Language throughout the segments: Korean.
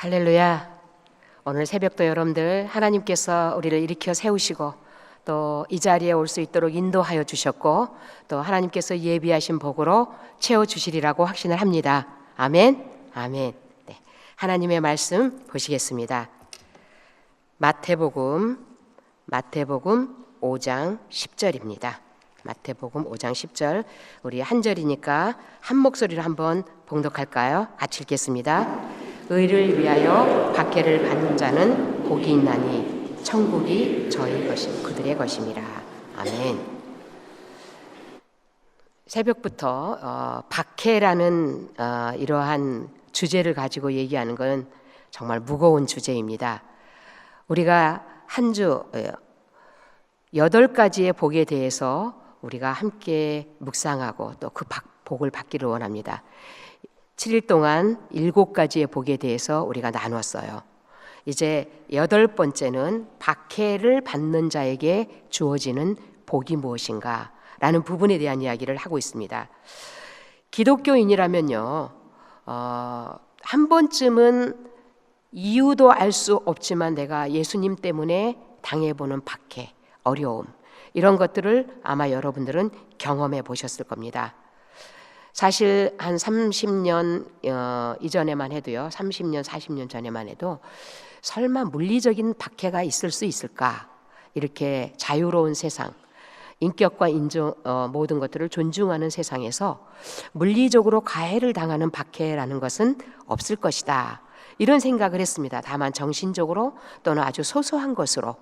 할렐루야. 오늘 새벽도 여러분들 하나님께서 우리를 일으켜 세우시고 또 이 자리에 올 수 있도록 인도하여 주셨고 또 하나님께서 예비하신 복으로 채워주시리라고 확신을 합니다. 아멘. 아멘. 네. 하나님의 말씀 보시겠습니다. 마태복음 5장 10절입니다. 마태복음 5장 10절, 우리 한 절이니까 한 목소리로 한번 봉독할까요? 같이 읽겠습니다. 의를 위하여 박해를 받는 자는 복이 있나니 천국이 그들의 것임이라. 아멘. 새벽부터 박해라는 이러한 주제를 가지고 얘기하는 건 정말 무거운 주제입니다. 우리가 한 주 8가지의 복에 대해서 우리가 함께 묵상하고 또 그 복을 받기를 원합니다. 7일 동안 7가지의 복에 대해서 우리가 나눴어요. 이제 8번째는 박해를 받는 자에게 주어지는 복이 무엇인가 라는 부분에 대한 이야기를 하고 있습니다. 기독교인이라면요, 한 번쯤은 이유도 알 수 없지만 내가 예수님 때문에 당해보는 박해, 어려움, 이런 것들을 아마 여러분들은 경험해 보셨을 겁니다. 사실 한 30년 이전에만 해도요, 30년, 40년 전에만 해도 설마 물리적인 박해가 있을 수 있을까? 이렇게 자유로운 세상, 인격과 인종, 모든 것들을 존중하는 세상에서 물리적으로 가해를 당하는 박해라는 것은 없을 것이다, 이런 생각을 했습니다. 다만 정신적으로 또는 아주 소소한 것으로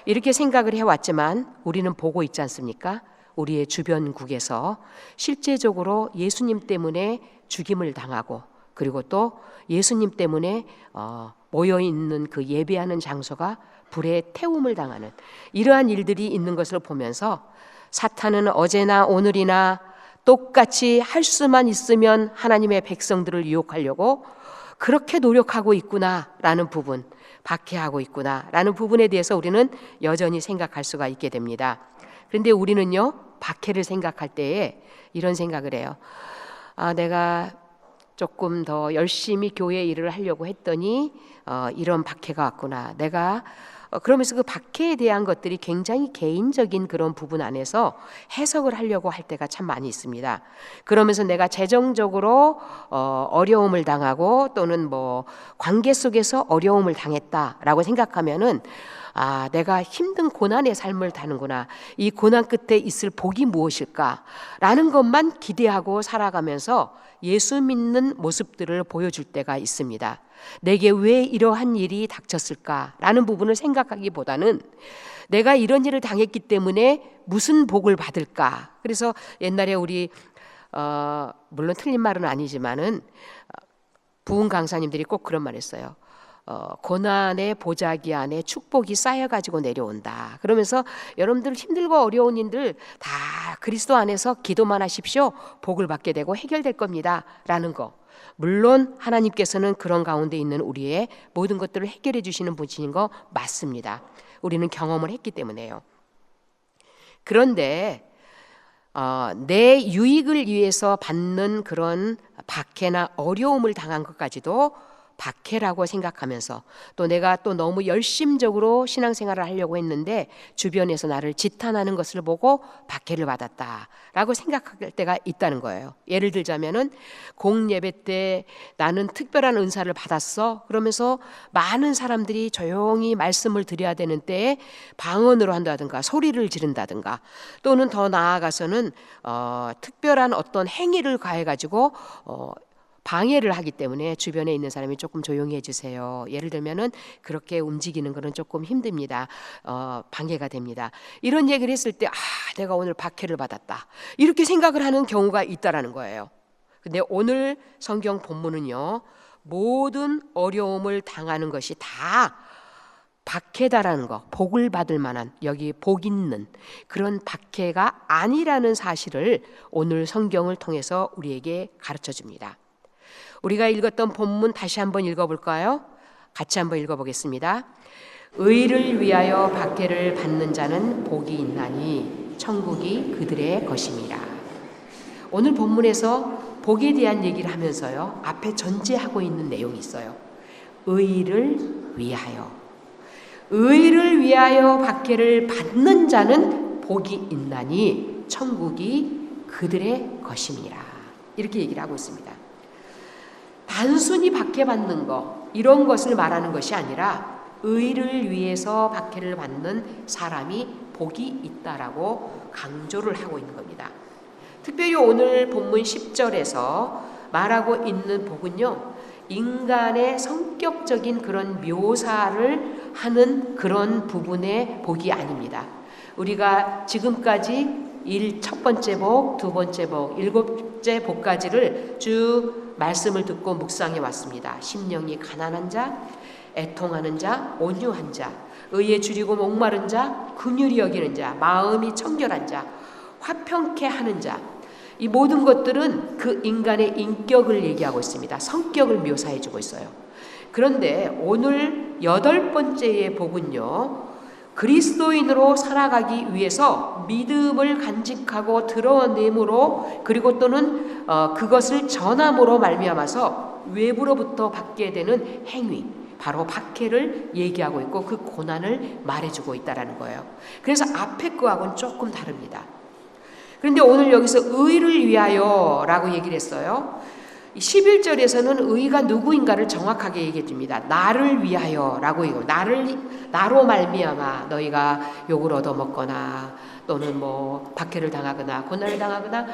이렇게 생각을 해왔지만 우리는 보고 있지 않습니까? 우리의 주변국에서 실제적으로 예수님 때문에 죽임을 당하고, 그리고 또 예수님 때문에 모여있는 그 예배하는 장소가 불에 태움을 당하는 이러한 일들이 있는 것을 보면서 사탄은 어제나 오늘이나 똑같이 할 수만 있으면 하나님의 백성들을 유혹하려고 그렇게 노력하고 있구나라는 부분, 박해하고 있구나라는 부분에 대해서 우리는 여전히 생각할 수가 있게 됩니다. 그런데 우리는요, 박해를 생각할 때에 이런 생각을 해요. 내가 조금 더 열심히 교회 일을 하려고 했더니 이런 박해가 왔구나. 내가 그러면서 그 박해에 대한 것들이 굉장히 개인적인 그런 부분 안에서 해석을 하려고 할 때가 참 많이 있습니다. 그러면서 내가 재정적으로 어려움을 당하고 또는 뭐 관계 속에서 어려움을 당했다라고 생각하면은 내가 힘든 고난의 삶을 사는구나, 이 고난 끝에 있을 복이 무엇일까라는 것만 기대하고 살아가면서 예수 믿는 모습들을 보여줄 때가 있습니다. 내게 왜 이러한 일이 닥쳤을까라는 부분을 생각하기보다는 내가 이런 일을 당했기 때문에 무슨 복을 받을까. 그래서 옛날에 우리 물론 틀린 말은 아니지만은 부흥 강사님들이 꼭 그런 말 했어요. 고난의 보자기 안에 축복이 쌓여가지고 내려온다. 그러면서 여러분들 힘들고 어려운 일들 다 그리스도 안에서 기도만 하십시오, 복을 받게 되고 해결될 겁니다 라는 거. 물론 하나님께서는 그런 가운데 있는 우리의 모든 것들을 해결해 주시는 분이신 거 맞습니다. 우리는 경험을 했기 때문에요. 그런데 내 유익을 위해서 받는 그런 박해나 어려움을 당한 것까지도 박해라고 생각하면서, 또 내가 또 너무 열심적으로 신앙생활을 하려고 했는데 주변에서 나를 지탄하는 것을 보고 박해를 받았다라고 생각할 때가 있다는 거예요. 예를 들자면은 공예배 때 나는 특별한 은사를 받았어 그러면서 많은 사람들이 조용히 말씀을 드려야 되는 때에 방언으로 한다든가 소리를 지른다든가, 또는 더 나아가서는 특별한 어떤 행위를 가해가지고 방해를 하기 때문에 주변에 있는 사람이 조금 조용히 해주세요. 예를 들면은 그렇게 움직이는 거는 조금 힘듭니다. 방해가 됩니다. 이런 얘기를 했을 때 내가 오늘 박해를 받았다, 이렇게 생각을 하는 경우가 있다라는 거예요. 근데 오늘 성경 본문은요, 모든 어려움을 당하는 것이 다 박해다라는 거, 복을 받을 만한, 여기 복 있는 그런 박해가 아니라는 사실을 오늘 성경을 통해서 우리에게 가르쳐 줍니다. 우리가 읽었던 본문 다시 한번 읽어볼까요? 같이 한번 읽어보겠습니다. 의를 위하여 박해를 받는 자는 복이 있나니 천국이 그들의 것임이라. 오늘 본문에서 복에 대한 얘기를 하면서요, 앞에 전제하고 있는 내용이 있어요. 의를 위하여. 의를 위하여 박해를 받는 자는 복이 있나니 천국이 그들의 것임이라. 이렇게 얘기를 하고 있습니다. 단순히 박해받는 거, 이런 것을 말하는 것이 아니라 의를 위해서 박해를 받는 사람이 복이 있다라고 강조를 하고 있는 겁니다. 특별히 오늘 본문 10절에서 말하고 있는 복은요, 인간의 성격적인 그런 묘사를 하는 그런 부분의 복이 아닙니다. 우리가 지금까지 첫 번째 복, 두 번째 복, 일곱째 복까지를 쭉 말씀을 듣고 묵상해 왔습니다. 심령이 가난한 자, 애통하는 자, 온유한 자, 의에 줄이고 목마른 자, 긍휼히 여기는 자, 마음이 청결한 자, 화평케 하는 자. 이 모든 것들은 그 인간의 인격을 얘기하고 있습니다. 성격을 묘사해 주고 있어요. 그런데 오늘 8번째의 복은요, 그리스도인으로 살아가기 위해서 믿음을 간직하고 드러냄으로, 그리고 또는 그것을 전함으로 말미암아서 외부로부터 받게 되는 행위, 바로 박해를 얘기하고 있고 그 고난을 말해주고 있다는 거예요. 그래서 앞에 거하고는 조금 다릅니다. 그런데 오늘 여기서 의를 위하여 라고 얘기를 했어요. 11절에서는 의가 누구인가를 정확하게 얘기해 줍니다. 나를 위하여 라고 얘기해요. 나로 말미암아 너희가 욕을 얻어먹거나 또는 뭐 박해를 당하거나 고난을 당하거나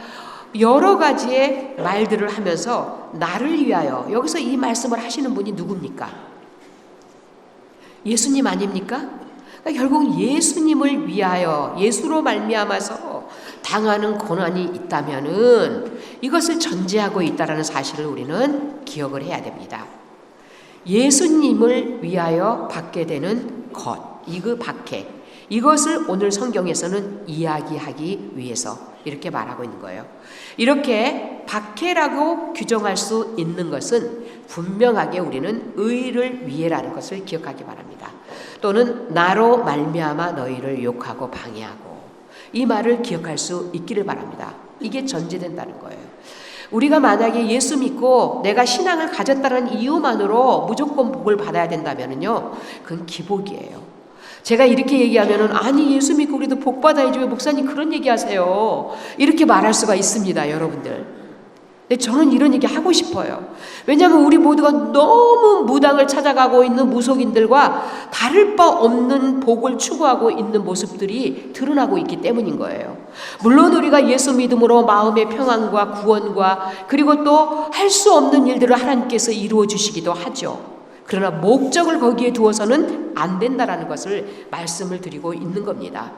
여러 가지의 말들을 하면서 나를 위하여, 여기서 이 말씀을 하시는 분이 누굽니까? 예수님 아닙니까? 그러니까 결국 예수님을 위하여, 예수로 말미암아서 당하는 고난이 있다면은 이것을 전제하고 있다라는 사실을 우리는 기억을 해야 됩니다. 예수님을 위하여 받게 되는 것, 이그 박해, 이것을 오늘 성경에서는 이야기하기 위해서 이렇게 말하고 있는 거예요. 이렇게 박해라고 규정할 수 있는 것은 분명하게 우리는 의를 위해라는 것을 기억하기 바랍니다. 또는 나로 말미암아 너희를 욕하고 방해하고, 이 말을 기억할 수 있기를 바랍니다. 이게 전제된다는 거예요. 우리가 만약에 예수 믿고 내가 신앙을 가졌다는 이유만으로 무조건 복을 받아야 된다면요, 그건 기복이에요. 제가 이렇게 얘기하면은 아니 예수 믿고 우리도 복 받아야지 왜 목사님 그런 얘기하세요? 이렇게 말할 수가 있습니다, 여러분들. 근데 저는 이런 얘기 하고 싶어요. 왜냐하면 우리 모두가 너무 무당을 찾아가고 있는 무속인들과 다를 바 없는 복을 추구하고 있는 모습들이 드러나고 있기 때문인 거예요. 물론 우리가 예수 믿음으로 마음의 평안과 구원과 그리고 또 할 수 없는 일들을 하나님께서 이루어 주시기도 하죠. 그러나 목적을 거기에 두어서는 안 된다라는 것을 말씀을 드리고 있는 겁니다.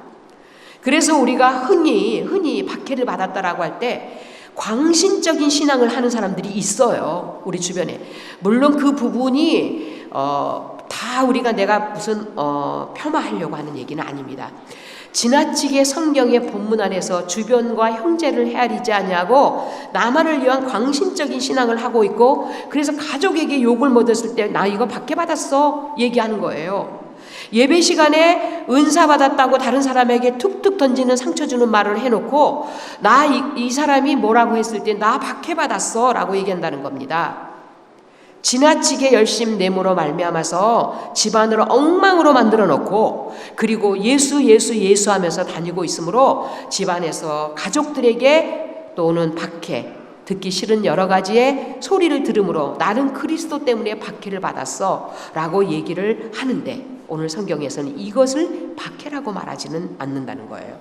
그래서 우리가 흔히 박해를 받았다라고 할 때 광신적인 신앙을 하는 사람들이 있어요, 우리 주변에. 물론 그 부분이 다 우리가 내가 무슨 폄하하려고 하는 얘기는 아닙니다. 지나치게 성경의 본문 안에서 주변과 형제를 헤아리지 아니하고 나만을 위한 광신적인 신앙을 하고 있고, 그래서 가족에게 욕을 먹었을 때 나 이거 박해받았어 얘기하는 거예요. 예배 시간에 은사 받았다고 다른 사람에게 툭툭 던지는 상처 주는 말을 해놓고 이 사람이 뭐라고 했을 때 나 박해받았어 라고 얘기한다는 겁니다. 지나치게 열심 내므로 말미암아서 집안을 엉망으로 만들어 놓고, 그리고 예수 하면서 다니고 있으므로 집안에서 가족들에게 또는 박해, 듣기 싫은 여러 가지의 소리를 들으므로 나는 그리스도 때문에 박해를 받았어 라고 얘기를 하는데, 오늘 성경에서는 이것을 박해라고 말하지는 않는다는 거예요.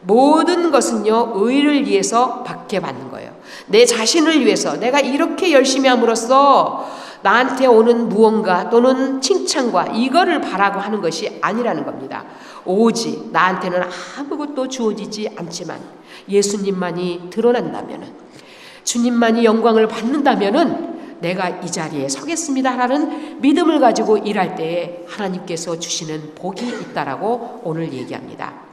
모든 것은요, 의를 위해서 박해받는 거예요. 내 자신을 위해서 내가 이렇게 열심히 함으로써 나한테 오는 무언가 또는 칭찬과 이거를 바라고 하는 것이 아니라는 겁니다. 오직 나한테는 아무것도 주어지지 않지만 예수님만이 드러난다면은, 주님만이 영광을 받는다면은 내가 이 자리에 서겠습니다라는 믿음을 가지고 일할 때에 하나님께서 주시는 복이 있다라고 오늘 얘기합니다.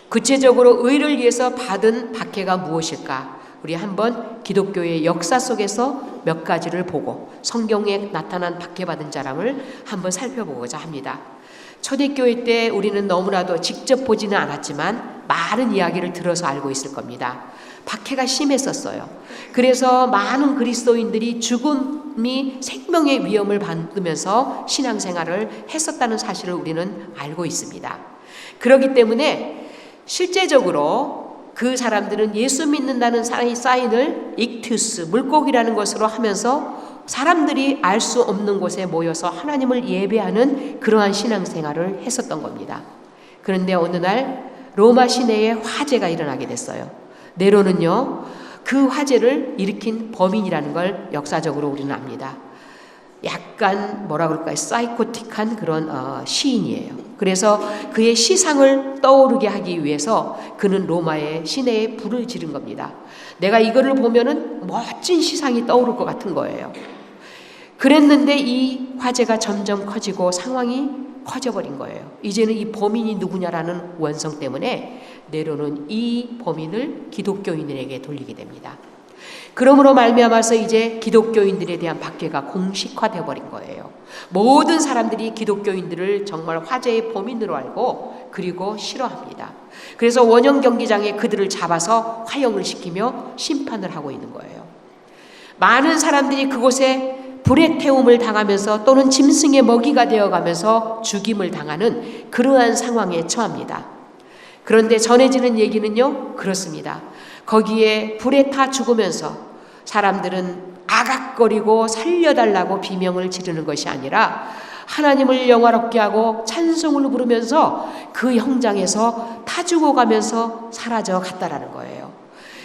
구체적으로 의를 위해서 받은 박해가 무엇일까? 우리 한번 기독교의 역사 속에서 몇 가지를 보고 성경에 나타난 박해받은 사람을 한번 살펴보고자 합니다. 초대교회 때 우리는 너무나도 직접 보지는 않았지만 많은 이야기를 들어서 알고 있을 겁니다. 박해가 심했었어요. 그래서 많은 그리스도인들이 죽음이 생명의 위험을 받으면서 신앙생활을 했었다는 사실을 우리는 알고 있습니다. 그렇기 때문에 실제적으로 그 사람들은 예수 믿는다는 사인을 익투스, 물고기라는 것으로 하면서 사람들이 알 수 없는 곳에 모여서 하나님을 예배하는 그러한 신앙생활을 했었던 겁니다. 그런데 어느 날 로마 시내에 화재가 일어나게 됐어요. 네로는요, 그 화재를 일으킨 범인이라는 걸 역사적으로 우리는 압니다. 약간 뭐라 그럴까요? 사이코틱한 그런 시인이에요. 그래서 그의 시상을 떠오르게 하기 위해서 그는 로마의 시내에 불을 지른 겁니다. 내가 이거를 보면은 멋진 시상이 떠오를 것 같은 거예요. 그랬는데 이 화재가 점점 커지고 상황이 커져버린 거예요. 이제는 이 범인이 누구냐라는 원성 때문에 네로는 이 범인을 기독교인들에게 돌리게 됩니다. 그러므로 말미암아서 이제 기독교인들에 대한 박해가 공식화되어 버린 거예요. 모든 사람들이 기독교인들을 정말 화재의 범인으로 알고 그리고 싫어합니다. 그래서 원형 경기장에 그들을 잡아서 화형을 시키며 심판을 하고 있는 거예요. 많은 사람들이 그곳에 불의 태움을 당하면서 또는 짐승의 먹이가 되어가면서 죽임을 당하는 그러한 상황에 처합니다. 그런데 전해지는 얘기는요, 그렇습니다. 거기에 불에 타 죽으면서 사람들은 아각거리고 살려달라고 비명을 지르는 것이 아니라 하나님을 영화롭게 하고 찬송을 부르면서 그 현장에서 타 죽어가면서 사라져 갔다라는 거예요.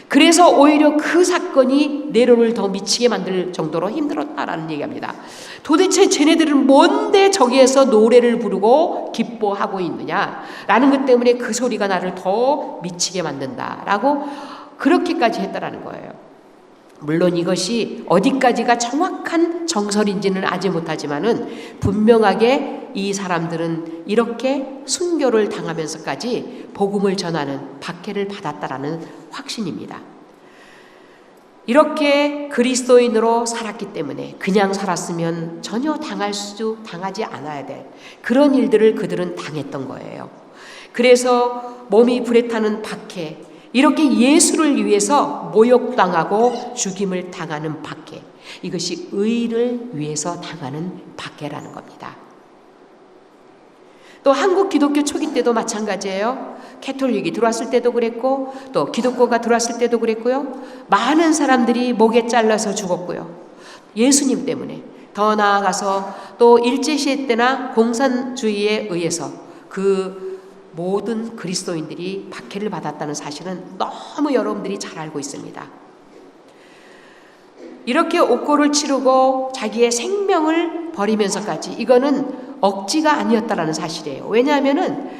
그래서 오히려 그 사건이 네로를 더 미치게 만들 정도로 힘들었다라는 얘기합니다. 도대체 쟤네들은 뭔데 저기에서 노래를 부르고 기뻐하고 있느냐라는 것 때문에 그 소리가 나를 더 미치게 만든다라고 그렇게까지 했다라는 거예요. 물론 이것이 어디까지가 정확한 정설인지는 알지 못하지만은 분명하게 이 사람들은 이렇게 순교를 당하면서까지 복음을 전하는 박해를 받았다라는 확신입니다. 이렇게 그리스도인으로 살았기 때문에 그냥 살았으면 전혀 당하지 않아야 될 그런 일들을 그들은 당했던 거예요. 그래서 몸이 불에 타는 박해, 이렇게 예수를 위해서 모욕당하고 죽임을 당하는 박해, 이것이 의를 위해서 당하는 박해라는 겁니다. 또 한국 기독교 초기 때도 마찬가지예요. 캐톨릭이 들어왔을 때도 그랬고 또 기독교가 들어왔을 때도 그랬고요. 많은 사람들이 목에 잘라서 죽었고요. 예수님 때문에. 더 나아가서 또 일제시대 때나 공산주의에 의해서 그 모든 그리스도인들이 박해를 받았다는 사실은 너무 여러분들이 잘 알고 있습니다. 이렇게 옥고를 치르고 자기의 생명을 버리면서까지 이거는 억지가 아니었다라는 사실이에요. 왜냐하면은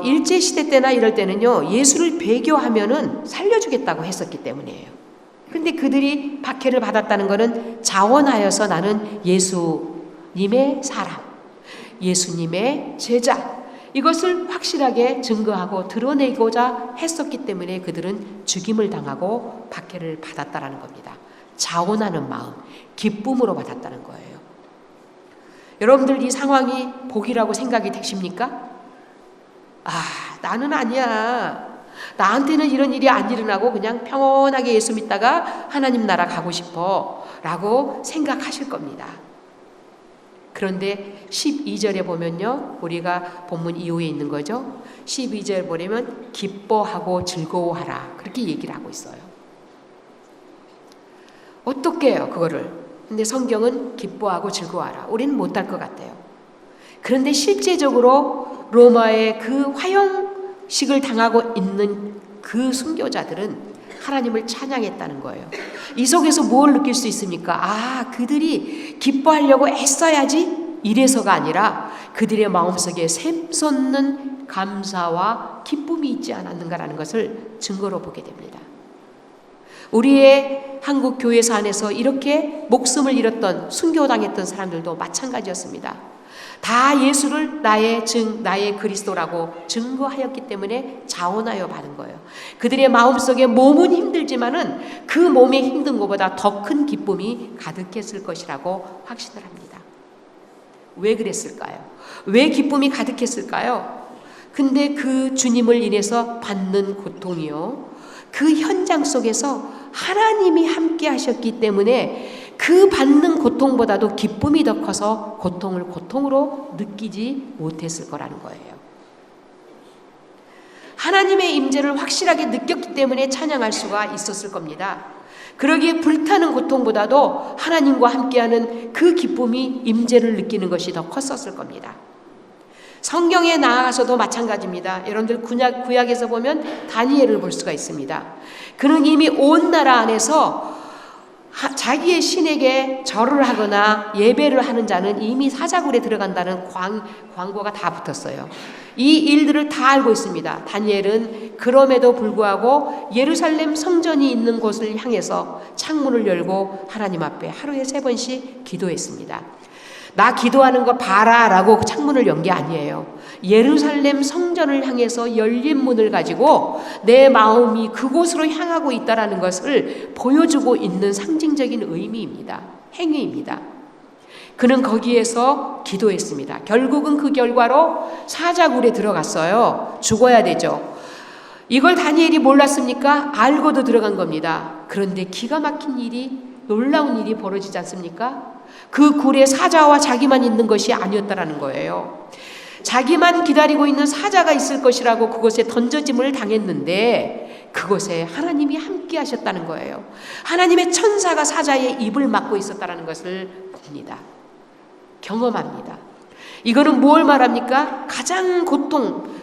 일제시대 때나 이럴 때는요, 예수를 배교하면은 살려주겠다고 했었기 때문이에요. 근데 그들이 박해를 받았다는 것은 자원하여서 나는 예수님의 사람, 예수님의 제자, 이것을 확실하게 증거하고 드러내고자 했었기 때문에 그들은 죽임을 당하고 박해를 받았다라는 겁니다. 자원하는 마음, 기쁨으로 받았다는 거예요. 여러분들 이 상황이 복이라고 생각이 되십니까? 나는 아니야. 나한테는 이런 일이 안 일어나고 그냥 평온하게 예수 믿다가 하나님 나라 가고 싶어 라고 생각하실 겁니다. 그런데 12절에 보면요, 우리가 본문 이후에 있는 거죠. 12절 보려면 기뻐하고 즐거워하라 그렇게 얘기를 하고 있어요. 어떻게 해요 그거를? 근데 성경은 기뻐하고 즐거워하라. 우리는 못할 것 같아요. 그런데 실제적으로 로마의 그 화형식을 당하고 있는 그 순교자들은 하나님을 찬양했다는 거예요. 이 속에서 뭘 느낄 수 있습니까? 그들이 기뻐하려고 애써야지 이래서가 아니라 그들의 마음속에 샘솟는 감사와 기쁨이 있지 않았는가라는 것을 증거로 보게 됩니다. 우리의 한국 교회사 안에서 이렇게 목숨을 잃었던 순교당했던 사람들도 마찬가지였습니다. 다 예수를 나의 그리스도라고 증거하였기 때문에 자원하여 받은 거예요. 그들의 마음속에 몸은 힘들지만은 그 몸에 힘든 것보다 더 큰 기쁨이 가득했을 것이라고 확신을 합니다. 왜 그랬을까요? 왜 기쁨이 가득했을까요? 근데 그 주님을 인해서 받는 고통이요, 그 현장 속에서 하나님이 함께 하셨기 때문에 그 받는 고통보다도 기쁨이 더 커서 고통을 고통으로 느끼지 못했을 거라는 거예요. 하나님의 임재를 확실하게 느꼈기 때문에 찬양할 수가 있었을 겁니다. 그러기에 불타는 고통보다도 하나님과 함께하는 그 기쁨이, 임재를 느끼는 것이 더 컸었을 겁니다. 성경에 나아가서도 마찬가지입니다. 여러분들 구약에서 보면 다니엘을 볼 수가 있습니다. 그는 이미 온 나라 안에서 자기의 신에게 절을 하거나 예배를 하는 자는 이미 사자굴에 들어간다는 광고가 다 붙었어요. 이 일들을 다 알고 있습니다. 다니엘은 그럼에도 불구하고 예루살렘 성전이 있는 곳을 향해서 창문을 열고 하나님 앞에 하루에 3번씩 기도했습니다. 나 기도하는 거 봐라 라고 창문을 연 게 아니에요. 예루살렘 성전을 향해서 열린 문을 가지고 내 마음이 그곳으로 향하고 있다는 것을 보여주고 있는 상징적인 의미입니다. 행위입니다. 그는 거기에서 기도했습니다. 결국은 그 결과로 사자굴에 들어갔어요. 죽어야 되죠. 이걸 다니엘이 몰랐습니까? 알고도 들어간 겁니다. 그런데 기가 막힌 일이, 놀라운 일이 벌어지지 않습니까? 그 굴에 사자와 자기만 있는 것이 아니었다라는 거예요. 자기만 기다리고 있는 사자가 있을 것이라고 그곳에 던져짐을 당했는데 그곳에 하나님이 함께 하셨다는 거예요. 하나님의 천사가 사자의 입을 막고 있었다는 것을 봅니다. 경험합니다. 이거는 뭘 말합니까? 가장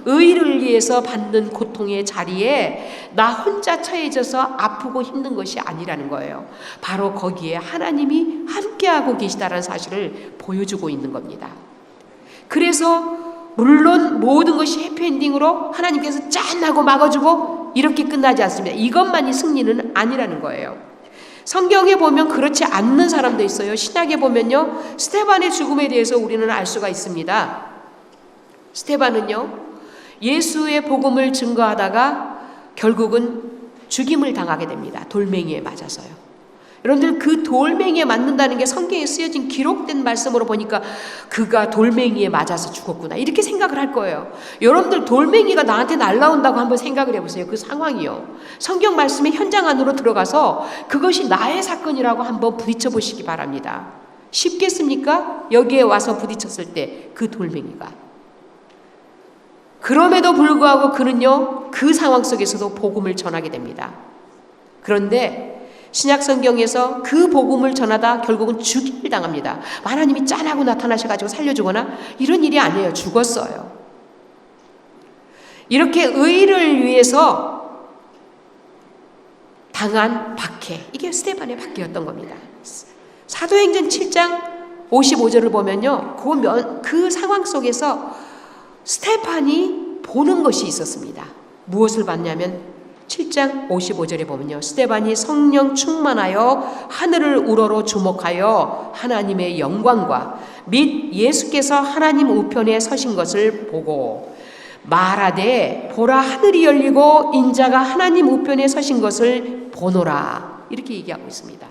의를 위해서 받는 고통의 자리에 나 혼자 처해져서 아프고 힘든 것이 아니라는 거예요. 바로 거기에 하나님이 함께하고 계시다는 사실을 보여주고 있는 겁니다. 그래서 물론 모든 것이 해피엔딩으로 하나님께서 짠 하고 막아주고 이렇게 끝나지 않습니다. 이것만이 승리는 아니라는 거예요. 성경에 보면 그렇지 않는 사람도 있어요. 신약에 보면요, 스데반의 죽음에 대해서 우리는 알 수가 있습니다. 스데반은요, 예수의 복음을 증거하다가 결국은 죽임을 당하게 됩니다. 돌멩이에 맞아서요. 여러분들, 그 돌멩이에 맞는다는 게 성경에 쓰여진 기록된 말씀으로 보니까 그가 돌멩이에 맞아서 죽었구나 이렇게 생각을 할 거예요. 여러분들, 돌멩이가 나한테 날라온다고 한번 생각을 해보세요. 그 상황이요. 성경 말씀의 현장 안으로 들어가서 그것이 나의 사건이라고 한번 부딪혀 보시기 바랍니다. 쉽겠습니까? 여기에 와서 부딪혔을 때 그 돌멩이가. 그럼에도 불구하고 그는요, 그 상황 속에서도 복음을 전하게 됩니다. 그런데 신약 성경에서 그 복음을 전하다 결국은 죽임을 당합니다. 하나님이 짠하고 나타나셔가지고 살려주거나 이런 일이 아니에요. 죽었어요. 이렇게 의를 위해서 당한 박해, 이게 스데반의 박해였던 겁니다. 사도행전 7장 55절을 보면요, 그 상황 속에서 스데반이 보는 것이 있었습니다. 무엇을 봤냐면 7장 55절에 보면요, 스데반이 성령 충만하여 하늘을 우러러 주목하여 하나님의 영광과 및 예수께서 하나님 우편에 서신 것을 보고 말하되 보라, 하늘이 열리고 인자가 하나님 우편에 서신 것을 보노라, 이렇게 얘기하고 있습니다.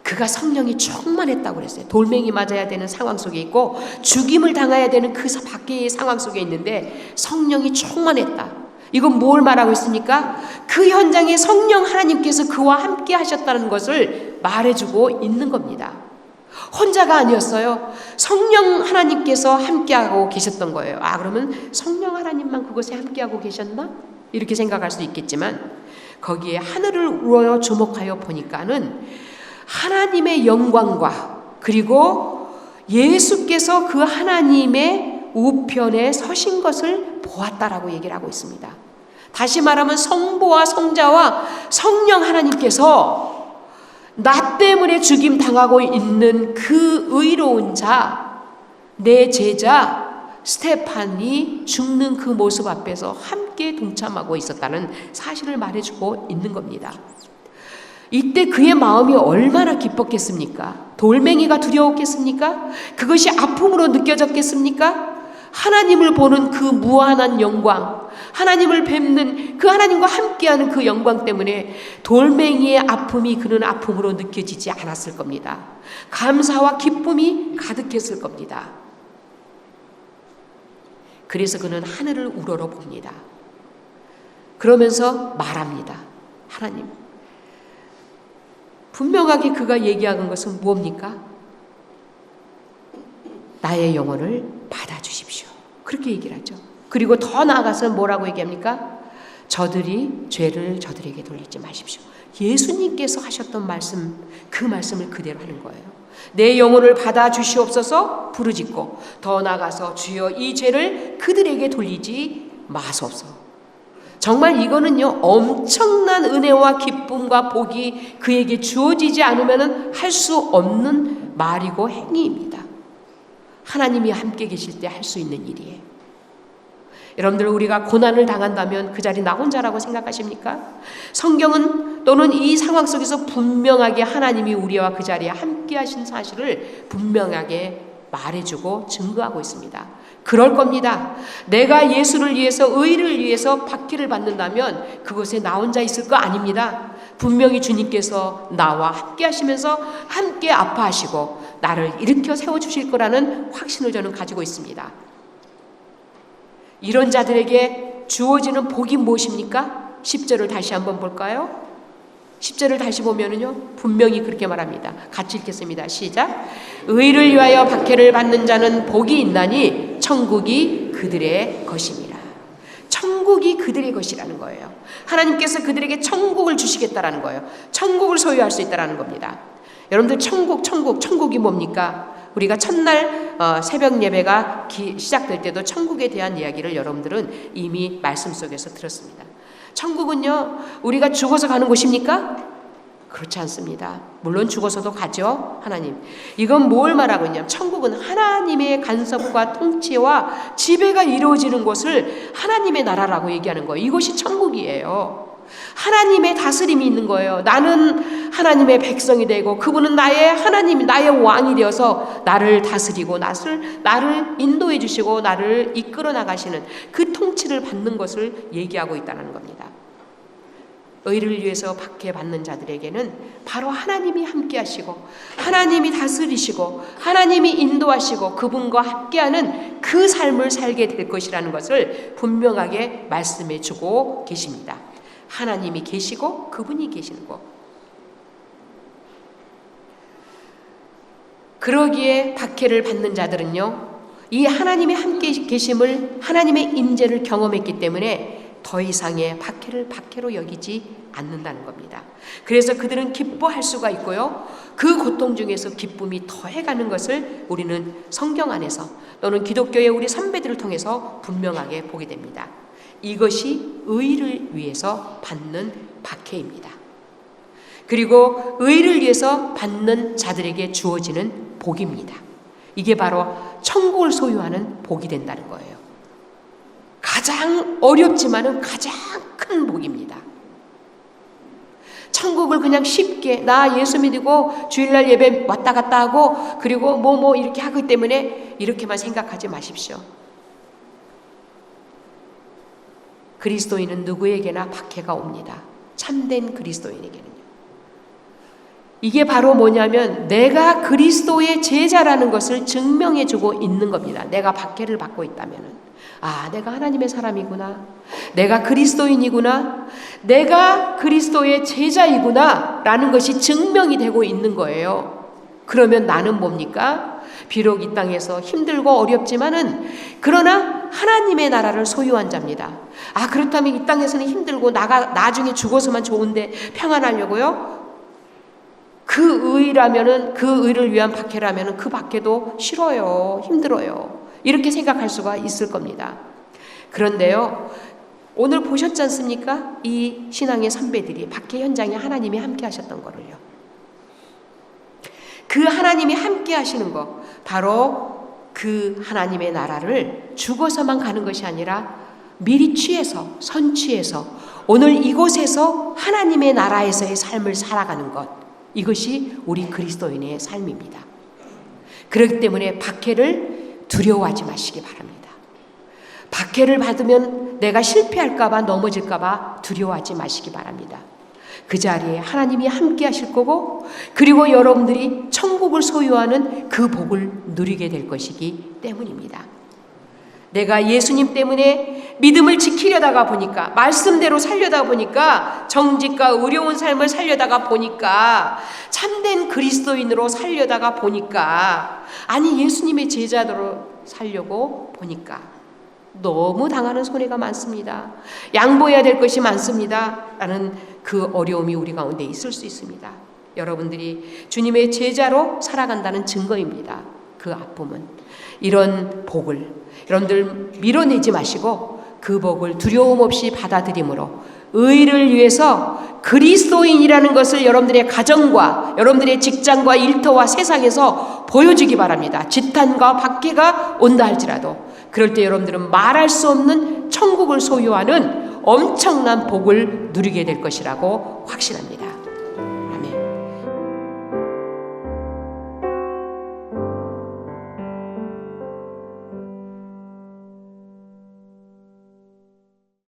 그가 성령이 충만했다고 그랬어요. 돌멩이 맞아야 되는 상황 속에 있고 죽임을 당해야 되는 그 밖의 상황 속에 있는데 성령이 충만했다. 이건 뭘 말하고 있습니까? 그 현장에 성령 하나님께서 그와 함께 하셨다는 것을 말해주고 있는 겁니다. 혼자가 아니었어요. 성령 하나님께서 함께하고 계셨던 거예요. 아, 그러면 성령 하나님만 그곳에 함께하고 계셨나? 이렇게 생각할 수 있겠지만 거기에 하늘을 우러러 주목하여 보니까는 하나님의 영광과 그리고 예수께서 그 하나님의 우편에 서신 것을 보았다라고 얘기를 하고 있습니다. 다시 말하면 성부와 성자와 성령 하나님께서 나 때문에 죽임 당하고 있는 그 의로운 자, 내 제자 스데반이 죽는 그 모습 앞에서 함께 동참하고 있었다는 사실을 말해주고 있는 겁니다. 이때 그의 마음이 얼마나 기뻤겠습니까? 돌멩이가 두려웠겠습니까? 그것이 아픔으로 느껴졌겠습니까? 하나님을 보는 그 무한한 영광, 하나님을 뵙는 그 하나님과 함께하는 그 영광 때문에 돌멩이의 아픔이 그는 아픔으로 느껴지지 않았을 겁니다. 감사와 기쁨이 가득했을 겁니다. 그래서 그는 하늘을 우러러 봅니다. 그러면서 말합니다. 하나님, 분명하게 그가 얘기하는 것은 뭡니까? 나의 영혼을 받아주십시오. 그렇게 얘기를 하죠. 그리고 더 나아가서 뭐라고 얘기합니까? 저들이 죄를 저들에게 돌리지 마십시오. 예수님께서 하셨던 말씀, 그 말씀을 그대로 하는 거예요. 내 영혼을 받아주시옵소서 부르짖고 더 나아가서 주여 이 죄를 그들에게 돌리지 마소서. 정말 이거는요, 엄청난 은혜와 기쁨과 복이 그에게 주어지지 않으면 할 수 없는 말이고 행위입니다. 하나님이 함께 계실 때 할 수 있는 일이에요. 여러분들, 우리가 고난을 당한다면 그 자리 나 혼자라고 생각하십니까? 성경은 또는 이 상황 속에서 분명하게 하나님이 우리와 그 자리에 함께 하신 사실을 분명하게 말해주고 증거하고 있습니다. 그럴 겁니다. 내가 예수를 위해서, 의를 위해서 박해를 받는다면 그곳에 나 혼자 있을 거 아닙니다. 분명히 주님께서 나와 함께 하시면서 함께 아파하시고 나를 일으켜 세워주실 거라는 확신을 저는 가지고 있습니다. 이런 자들에게 주어지는 복이 무엇입니까? 10절을 다시 한번 볼까요? 10절을 다시 보면은요, 분명히 그렇게 말합니다. 같이 읽겠습니다. 시작. 의를 위하여 박해를 받는 자는 복이 있나니 천국이 그들의 것이니라. 천국이 그들의 것이라는 거예요. 하나님께서 그들에게 천국을 주시겠다라는 거예요. 천국을 소유할 수 있다라는 겁니다. 여러분들, 천국이 뭡니까? 우리가 첫날 새벽 예배가 시작될 때도 천국에 대한 이야기를 여러분들은 이미 말씀 속에서 들었습니다. 천국은요, 우리가 죽어서 가는 곳입니까? 그렇지 않습니다. 물론 죽어서도 가죠, 하나님. 이건 뭘 말하고 있냐면, 천국은 하나님의 간섭과 통치와 지배가 이루어지는 곳을 하나님의 나라라고 얘기하는 거예요. 이것이 천국이에요. 하나님의 다스림이 있는 거예요. 나는 하나님의 백성이 되고 그분은 나의 하나님, 나의 왕이 되어서 나를 다스리고 나를 인도해 주시고 나를 이끌어 나가시는 그 통치를 받는 것을 얘기하고 있다는 겁니다. 의를 위해서 박해받는 자들에게는 바로 하나님이 함께 하시고 하나님이 다스리시고 하나님이 인도하시고 그분과 함께하는 그 삶을 살게 될 것이라는 것을 분명하게 말씀해 주고 계십니다. 하나님이 계시고 그분이 계시는 것. 그러기에 박해를 받는 자들은요, 이 하나님의 함께 계심을, 하나님의 임재를 경험했기 때문에 더 이상의 박해를 박해로 여기지 않는다는 겁니다. 그래서 그들은 기뻐할 수가 있고요, 그 고통 중에서 기쁨이 더해가는 것을 우리는 성경 안에서 또는 기독교의 우리 선배들을 통해서 분명하게 보게 됩니다. 이것이 의를 위해서 받는 박해입니다. 그리고 의를 위해서 받는 자들에게 주어지는 복입니다. 이게 바로 천국을 소유하는 복이 된다는 거예요. 가장 어렵지만은 가장 큰 복입니다. 천국을 그냥 쉽게 나 예수 믿고 주일날 예배 왔다 갔다 하고 그리고 뭐 이렇게 하기 때문에 이렇게만 생각하지 마십시오. 그리스도인은 누구에게나 박해가 옵니다. 참된 그리스도인에게는요. 이게 바로 뭐냐면 내가 그리스도의 제자라는 것을 증명해주고 있는 겁니다. 내가 박해를 받고 있다면은, 아, 내가 하나님의 사람이구나, 내가 그리스도인이구나, 내가 그리스도의 제자이구나 라는 것이 증명이 되고 있는 거예요. 그러면 나는 뭡니까? 비록 이 땅에서 힘들고 어렵지만은 그러나 하나님의 나라를 소유한 자입니다. 아, 그렇다면 이 땅에서는 힘들고 나중에 죽어서만 좋은데 평안하려고요? 그 의라면은, 그 의를 위한 박해라면은 그 박해도 싫어요, 힘들어요, 이렇게 생각할 수가 있을 겁니다. 그런데요, 오늘 보셨지 않습니까? 이 신앙의 선배들이 박해 현장에 하나님이 함께 하셨던 거를요. 그 하나님이 함께 하시는 것, 바로 그 하나님의 나라를 죽어서만 가는 것이 아니라 미리 취해서, 선취해서 오늘 이곳에서 하나님의 나라에서의 삶을 살아가는 것, 이것이 우리 그리스도인의 삶입니다. 그렇기 때문에 박해를 두려워하지 마시기 바랍니다. 박해를 받으면 내가 실패할까봐 넘어질까봐 두려워하지 마시기 바랍니다. 그 자리에 하나님이 함께 하실 거고, 그리고 여러분들이 천국을 소유하는 그 복을 누리게 될 것이기 때문입니다. 내가 예수님 때문에 믿음을 지키려다가 보니까, 말씀대로 살려다가 보니까, 정직과 의로운 삶을 살려다가 보니까, 참된 그리스도인으로 살려다가 보니까, 아니 예수님의 제자로 살려고 보니까 너무 당하는 손해가 많습니다. 양보해야 될 것이 많습니다. 라는 그 어려움이 우리 가운데 있을 수 있습니다. 여러분들이 주님의 제자로 살아간다는 증거입니다. 그 아픔은. 이런 복을 여러분들 밀어내지 마시고 그 복을 두려움 없이 받아들임으로 의를 위해서 그리스도인이라는 것을 여러분들의 가정과 여러분들의 직장과 일터와 세상에서 보여주기 바랍니다. 지탄과 박해가 온다 할지라도 그럴 때 여러분들은 말할 수 없는 천국을 소유하는 엄청난 복을 누리게 될 것이라고 확신합니다.